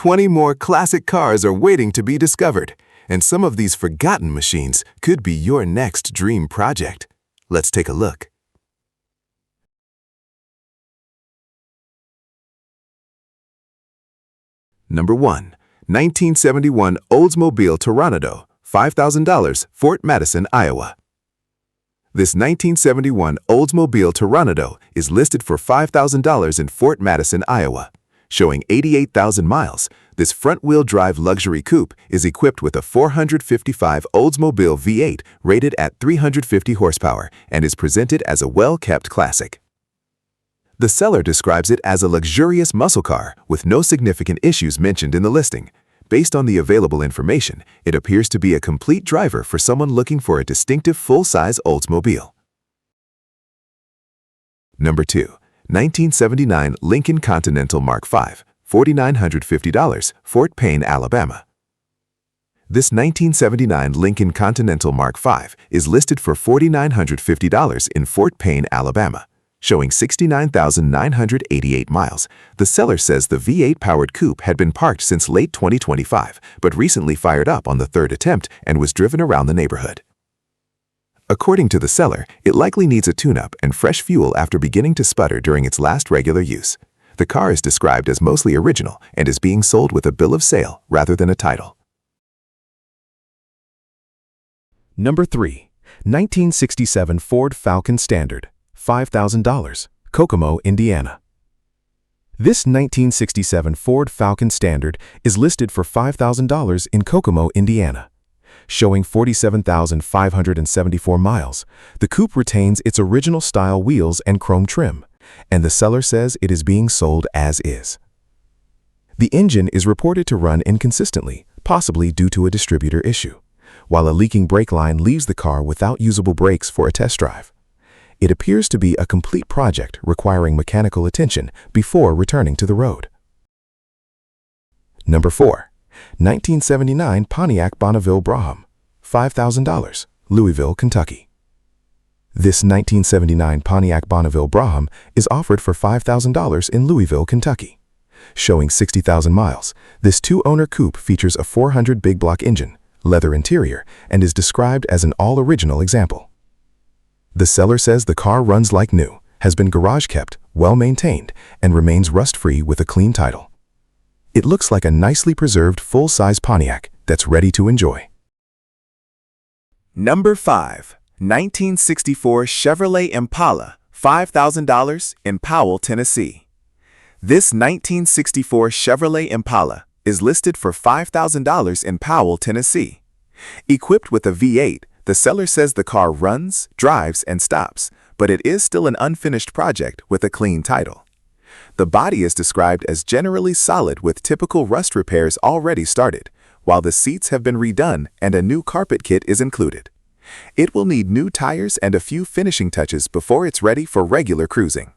20 more classic cars are waiting to be discovered, and some of these forgotten machines could be your next dream project. Let's take a look. Number 1. 1971 Oldsmobile Toronado, $5,000, Fort Madison, Iowa. This 1971 Oldsmobile Toronado is listed for $5,000 in Fort Madison, Iowa. Showing 88,000 miles, this front-wheel drive luxury coupe is equipped with a 455 Oldsmobile V8 rated at 350 horsepower and is presented as a well-kept classic. The seller describes it as a luxurious muscle car with no significant issues mentioned in the listing. Based on the available information, it appears to be a complete driver for someone looking for a distinctive full-size Oldsmobile. Number 2. 1979 Lincoln Continental Mark V, $4,950, Fort Payne, Alabama. This 1979 Lincoln Continental Mark V is listed for $4,950 in Fort Payne, Alabama. Showing 69,988 miles, the seller says the V8-powered coupe had been parked since late 2025, but recently fired up on the third attempt and was driven around the neighborhood. According to the seller, it likely needs a tune-up and fresh fuel after beginning to sputter during its last regular use. The car is described as mostly original and is being sold with a bill of sale rather than a title. Number 3. 1967 Ford Falcon Standard, $5,000, Kokomo, Indiana. This 1967 Ford Falcon Standard is listed for $5,000 in Kokomo, Indiana. Showing 47,574 miles, the coupe retains its original style wheels and chrome trim, and the seller says it is being sold as is. The engine is reported to run inconsistently, possibly due to a distributor issue, while a leaking brake line leaves the car without usable brakes for a test drive. It appears to be a complete project requiring mechanical attention before returning to the road. Number 4. 1979 Pontiac Bonneville Braham, $5,000, Louisville, Kentucky. This 1979 Pontiac Bonneville Braham is offered for $5,000 in Louisville, Kentucky. Showing 60,000 miles, this two-owner coupe features a 400 big block engine, leather interior, and is described as an all-original example. The seller says the car runs like new, has been garage-kept, well-maintained, and remains rust-free with a clean title. It looks like a nicely preserved full-size Pontiac that's ready to enjoy. Number 5. 1964 Chevrolet Impala, $5,000 in Powell, Tennessee. This 1964 Chevrolet Impala is listed for $5,000 in Powell, Tennessee. Equipped with a V8, the seller says the car runs, drives, and stops, but it is still an unfinished project with a clean title. The body is described as generally solid with typical rust repairs already started, while the seats have been redone and a new carpet kit is included. It will need new tires and a few finishing touches before it's ready for regular cruising.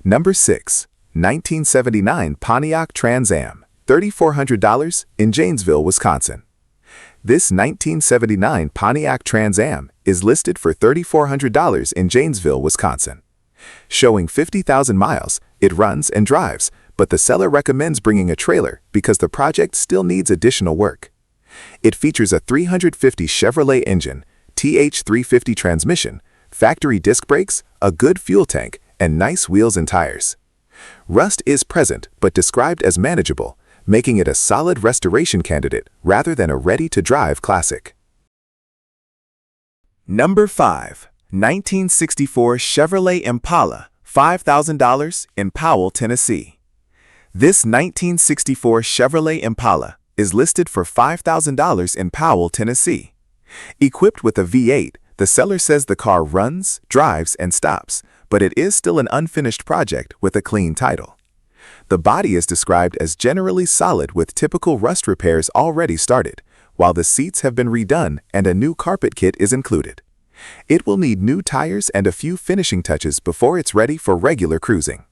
Number 6. 1979 Pontiac Trans Am, $3,400 in Janesville, Wisconsin. This 1979 Pontiac Trans Am is listed for $3,400 in Janesville, Wisconsin. Showing 50,000 miles, it runs and drives, but the seller recommends bringing a trailer because the project still needs additional work. It features a 350 Chevrolet engine, TH350 transmission, factory disc brakes, a good fuel tank, and nice wheels and tires. Rust is present but described as manageable, making it a solid restoration candidate rather than a ready-to-drive classic. Number 5. 1964 Chevrolet Impala, $5,000 in Powell, Tennessee. This 1964 Chevrolet Impala is listed for $5,000 in Powell, Tennessee. Equipped with a V8, the seller says the car runs, drives, and stops, but it is still an unfinished project with a clean title. The body is described as generally solid with typical rust repairs already started, while the seats have been redone and a new carpet kit is included. It will need new tires and a few finishing touches before it's ready for regular cruising.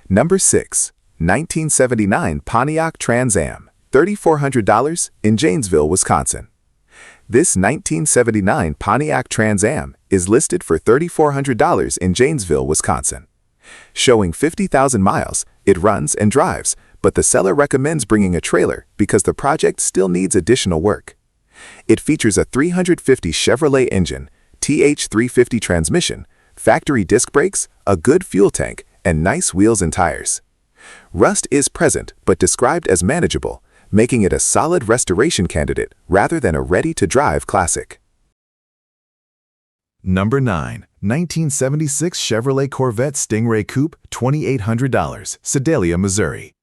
Number 6. 1979 Pontiac Trans Am, $3,400 in Janesville, Wisconsin. This 1979 Pontiac Trans Am is listed for $3,400 in Janesville, Wisconsin. Showing 50,000 miles, it runs and drives, but the seller recommends bringing a trailer because the project still needs additional work. It features a 350 Chevrolet engine, TH350 transmission, factory disc brakes, a good fuel tank, and nice wheels and tires. Rust is present but described as manageable, making it a solid restoration candidate rather than a ready-to-drive classic. Number 9. 1976 Chevrolet Corvette Stingray Coupe, $2,800, Sedalia, Missouri.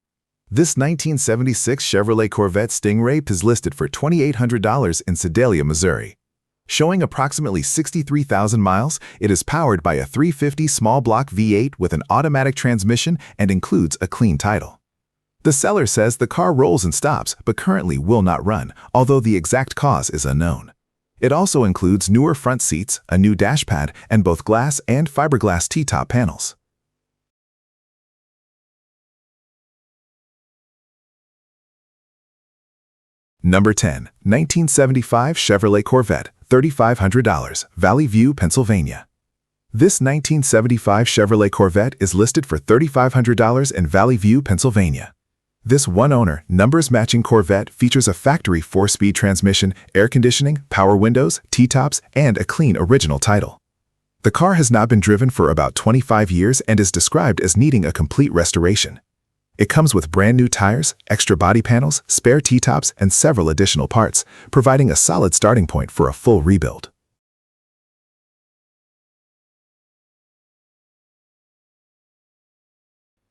This 1976 Chevrolet Corvette Stingray is listed for $2,800 in Sedalia, Missouri. Showing approximately 63,000 miles, it is powered by a 350 small block V8 with an automatic transmission and includes a clean title. The seller says the car rolls and stops but currently will not run, although the exact cause is unknown. It also includes newer front seats, a new dash pad, and both glass and fiberglass T-top panels. Number 10. 1975 Chevrolet Corvette, $3,500, Valley View, Pennsylvania. This 1975 Chevrolet Corvette is listed for $3,500 in Valley View, Pennsylvania. This one-owner, numbers-matching Corvette features a factory 4-speed transmission, air conditioning, power windows, T-tops, and a clean original title. The car has not been driven for about 25 years and is described as needing a complete restoration. It comes with brand new tires, extra body panels, spare T-tops, and several additional parts, providing a solid starting point for a full rebuild.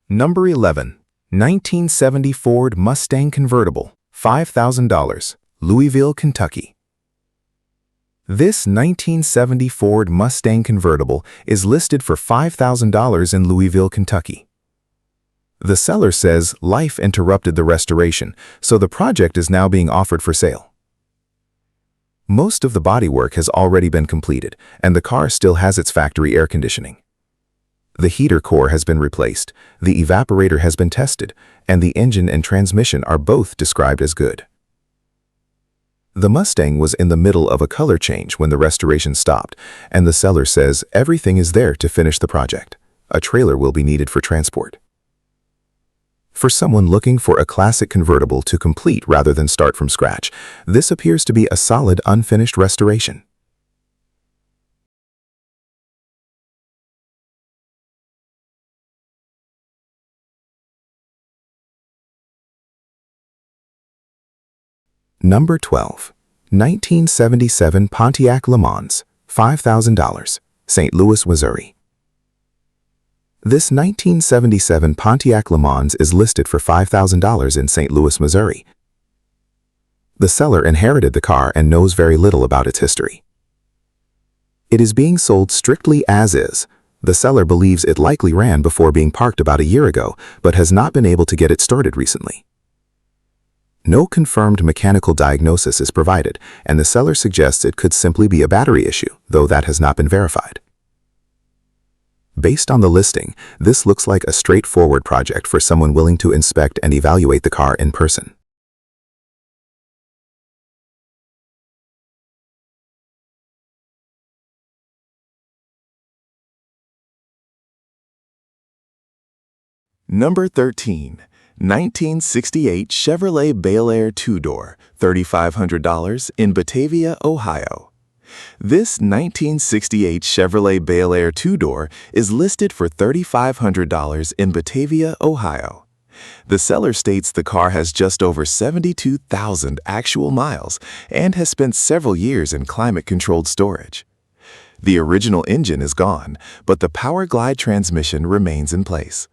Number 11. 1970 Ford Mustang Convertible, $5,000, Louisville, Kentucky. This 1970 Ford Mustang Convertible is listed for $5,000 in Louisville, Kentucky. The seller says life interrupted the restoration, so the project is now being offered for sale. Most of the bodywork has already been completed, and the car still has its factory air conditioning. The heater core has been replaced, the evaporator has been tested, and the engine and transmission are both described as good. The Mustang was in the middle of a color change when the restoration stopped, and the seller says everything is there to finish the project. A trailer will be needed for transport. For someone looking for a classic convertible to complete rather than start from scratch, this appears to be a solid unfinished restoration. Number 12. 1977 Pontiac LeMans, $5,000, St. Louis, Missouri. This 1977 Pontiac LeMans is listed for $5,000 in St. Louis, Missouri. The seller inherited the car and knows very little about its history. It is being sold strictly as is. The seller believes it likely ran before being parked about a year ago, but has not been able to get it started recently. No confirmed mechanical diagnosis is provided, and the seller suggests it could simply be a battery issue, though that has not been verified. Based on the listing, this looks like a straightforward project for someone willing to inspect and evaluate the car in person. Number 13. 1968 Chevrolet Bel Air 2-door, $3,500 in Batavia, Ohio. This 1968 Chevrolet Bel Air 2-door is listed for $3,500 in Batavia, Ohio. The seller states the car has just over 72,000 actual miles and has spent several years in climate-controlled storage. The original engine is gone, but the Power Glide transmission remains in place.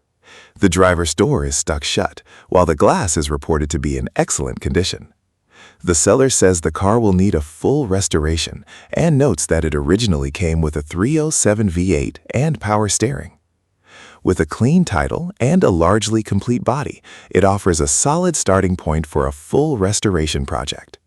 The driver's door is stuck shut, while the glass is reported to be in excellent condition. The seller says the car will need a full restoration and notes that it originally came with a 307 V8 and power steering. With a clean title and a largely complete body, it offers a solid starting point for a full restoration project.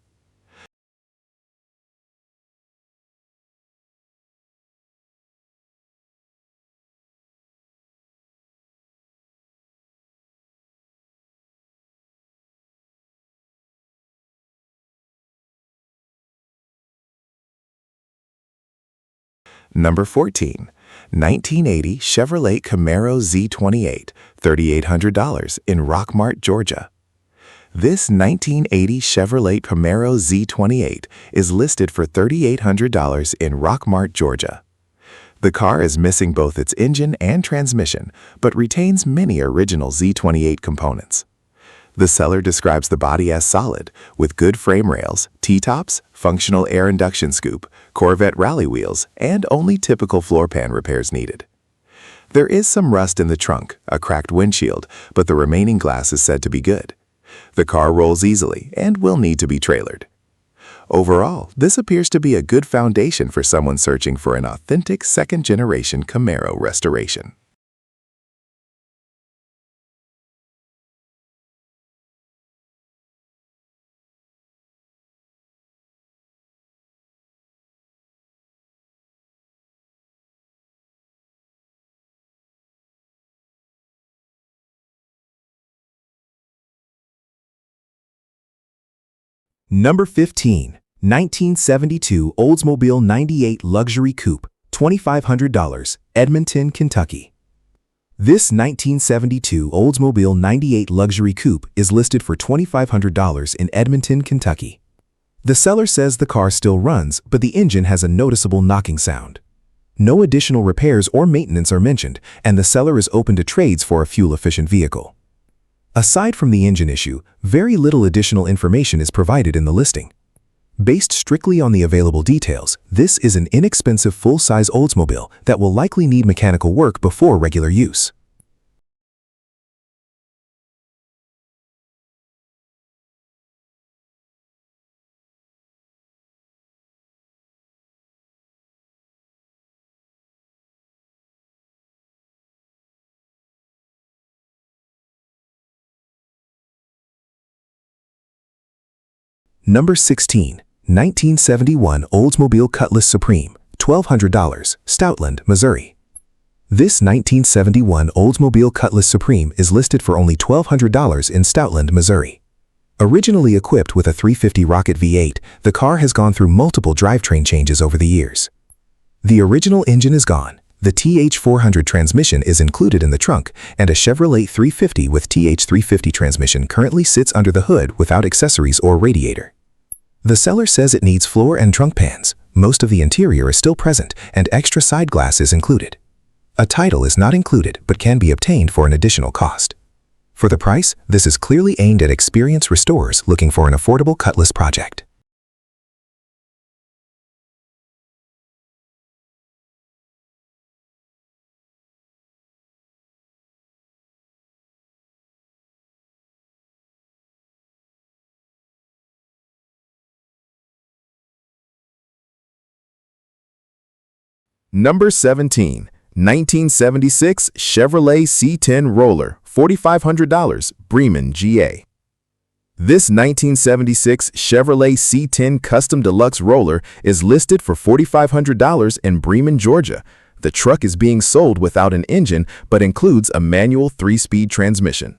Number 14. 1980 Chevrolet Camaro Z28, $3,800 in Rockmart, Georgia. This 1980 Chevrolet Camaro Z28 is listed for $3,800 in Rockmart, Georgia. The car is missing both its engine and transmission, but retains many original Z28 components. The seller describes the body as solid, with good frame rails, T-tops, functional air induction scoop, Corvette rally wheels, and only typical floor pan repairs needed. There is some rust in the trunk, a cracked windshield, but the remaining glass is said to be good. The car rolls easily and will need to be trailered. Overall, this appears to be a good foundation for someone searching for an authentic second-generation Camaro restoration. Number 15. 1972 Oldsmobile 98 Luxury Coupe, $2,500, Edmonton, Kentucky. This 1972 Oldsmobile 98 Luxury Coupe is listed for $2,500 in Edmonton, Kentucky. The seller says the car still runs, but the engine has a noticeable knocking sound. No additional repairs or maintenance are mentioned, and the seller is open to trades for a fuel-efficient vehicle. Aside from the engine issue, very little additional information is provided in the listing. Based strictly on the available details, this is an inexpensive full-size Oldsmobile that will likely need mechanical work before regular use. Number 16. 1971 Oldsmobile Cutlass Supreme, $1,200, Stoutland, Missouri. This 1971 Oldsmobile Cutlass Supreme is listed for only $1,200 in Stoutland, Missouri. Originally equipped with a 350 Rocket V8, the car has gone through multiple drivetrain changes over the years. The original engine is gone, the TH400 transmission is included in the trunk, and a Chevrolet 350 with TH350 transmission currently sits under the hood without accessories or radiator. The seller says it needs floor and trunk pans. Most of the interior is still present, and extra side glass is included. A title is not included but can be obtained for an additional cost. For the price, this is clearly aimed at experienced restorers looking for an affordable Cutlass project. Number 17. 1976 Chevrolet C10 Roller, $4,500, Bremen, GA. This 1976 Chevrolet C10 Custom Deluxe Roller is listed for $4,500 in Bremen, Georgia. The truck is being sold without an engine but includes a manual 3-speed transmission.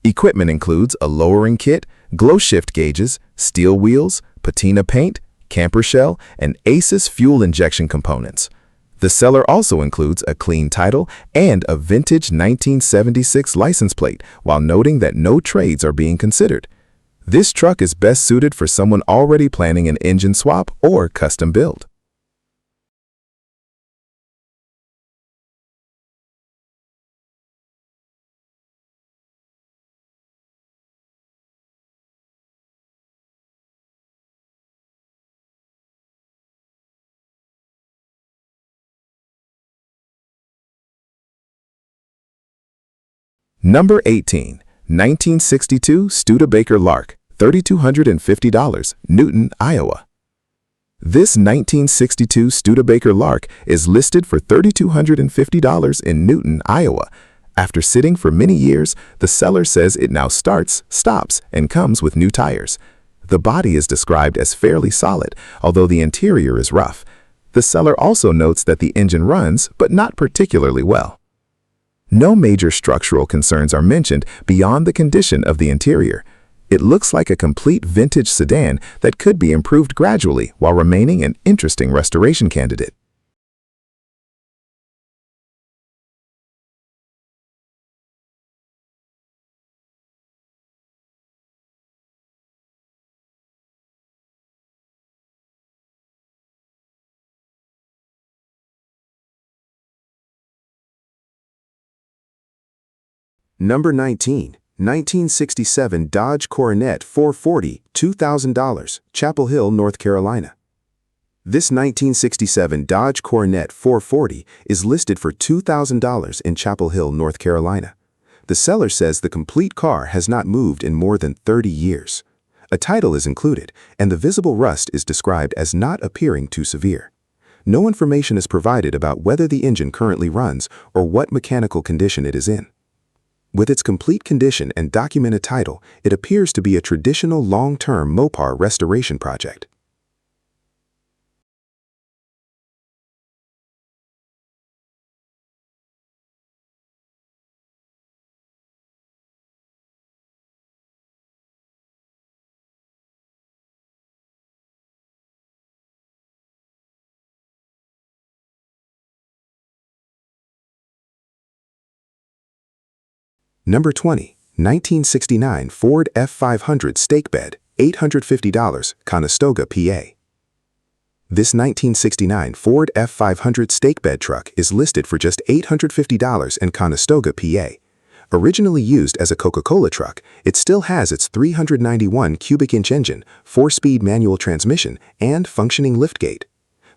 Equipment includes a lowering kit, glow shift gauges, steel wheels, patina paint, camper shell, and ACES fuel injection components. The seller also includes a clean title and a vintage 1976 license plate, while noting that no trades are being considered. This truck is best suited for someone already planning an engine swap or custom build. Number 18. 1962 Studebaker Lark, $3,250, Newton, Iowa. This 1962 Studebaker Lark is listed for $3,250 in Newton, Iowa. After sitting for many years, the seller says it now starts, stops, and comes with new tires. The body is described as fairly solid, although the interior is rough. The seller also notes that the engine runs, but not particularly well. No major structural concerns are mentioned beyond the condition of the interior. It looks like a complete vintage sedan that could be improved gradually while remaining an interesting restoration candidate. Number 19. 1967 Dodge Coronet 440, $2,000, Chapel Hill, North Carolina. This 1967 Dodge Coronet 440 is listed for $2,000 in Chapel Hill, North Carolina. The seller says the complete car has not moved in more than 30 years. A title is included, and the visible rust is described as not appearing too severe. No information is provided about whether the engine currently runs or what mechanical condition it is in. With its complete condition and documented title, it appears to be a traditional long-term Mopar restoration project. Number 20. 1969 Ford F500 Stake Bed, $850, Conestoga, PA. This 1969 Ford F500 Stake Bed truck is listed for just $850 in Conestoga, PA. Originally used as a Coca-Cola truck, it still has its 391 cubic inch engine, 4-speed manual transmission, and functioning liftgate.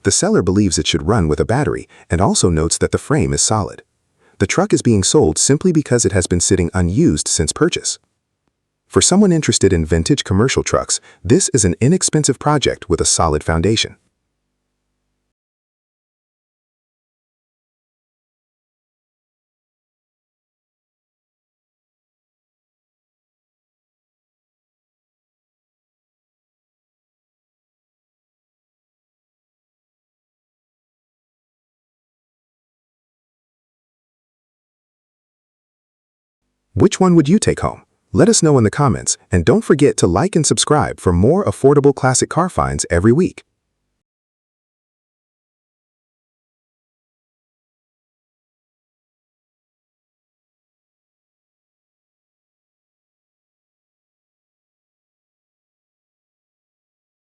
The seller believes it should run with a battery and also notes that the frame is solid. The truck is being sold simply because it has been sitting unused since purchase. For someone interested in vintage commercial trucks, this is an inexpensive project with a solid foundation. Which one would you take home? Let us know in the comments, and don't forget to like and subscribe for more affordable classic car finds every week.